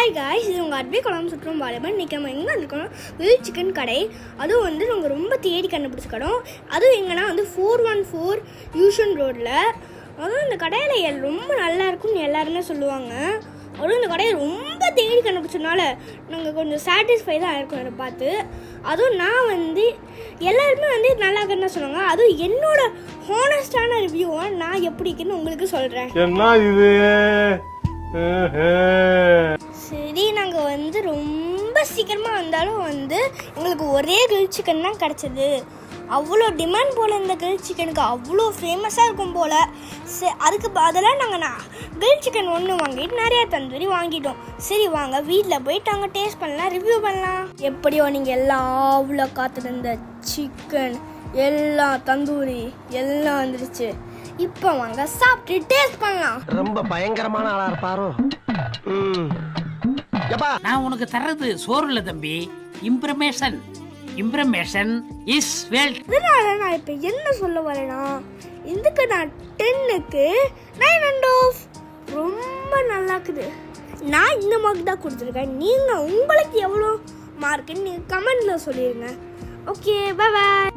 Hi guys, இது உங்கள் அட்வே குழம்பு சுற்றும் வாலிபன். இன்றைக்கி நம்ம எங்கே இருக்கோம், கிரில் சிக்கன் கடை. அதுவும் வந்து நாங்கள் ரொம்ப தேடி கண்டுபிடிச்ச கடை. அதுவும் எங்கன்னா வந்து 414 யூஷன் ரோடில். அதுவும் இந்த கடையில் ரொம்ப நல்லா இருக்கும்னு எல்லாருமே சொல்லுவாங்க. அதுவும் இந்த கடையை ரொம்ப தேடி கண்டுபிடிச்சதுனால நாங்கள் கொஞ்சம் சாட்டிஸ்ஃபைடாக இருக்கோம் இதை பார்த்து. அதுவும் நான் வந்து எல்லாருமே வந்து நல்லா இருக்குன்னு தான் சொல்லுவாங்க. அதுவும் என்னோட ஹானஸ்டான ரிவ்யூவை நான் எப்படி இருக்குன்னு உங்களுக்கு சொல்கிறேன். என்ன இது? சரி, நாங்கள் வந்து ரொம்ப சீக்கிரமாக வந்தாலும் வந்து எங்களுக்கு ஒரே கிரில் சிக்கன் தான் கிடச்சிது. அவ்வளோ டிமாண்ட் போல் இந்த கிரில் சிக்கனுக்கு, அவ்வளோ ஃபேமஸாக இருக்கும் போல். அதுக்கு பதிலாக நாங்கள் கிரில் சிக்கன் ஒன்று வாங்கிட்டு நிறையா தந்தூரி வாங்கிட்டோம். சரி வாங்க வீட்டில் போயிட்டு அங்கே டேஸ்ட் பண்ணலாம், ரிவ்யூ பண்ணலாம். எப்படியோ நீங்கள் எல்லாம் அவ்வளோ காத்திருந்த சிக்கன் எல்லாம் தந்தூரி எல்லாம் வந்துருச்சு. இப்போ வாங்க சாப்பிட்டு டேஸ்ட் பண்ணலாம். ரொம்ப பயங்கரமான ஆளா இருப்பாரோ? நான் உனக்கு தர்றது சோறு இல்ல தம்பி, இம்ப்ரமேஷன் இஸ் வெல்த். அதனால நான் இப்போ என்ன சொல்ல வரேன்னா, இதுக்கு நான் 10க்கு 9.5. ரொம்ப நல்லா இருக்குது. நான் இந்த மார்க் தான் கொடுத்துருக்கேன். நீங்கள் உங்களுக்கு எவ்வளோ மார்க்குன்னு நீங்கள் கமெண்ட்டில் சொல்லிடுங்க. Okay, bye bye.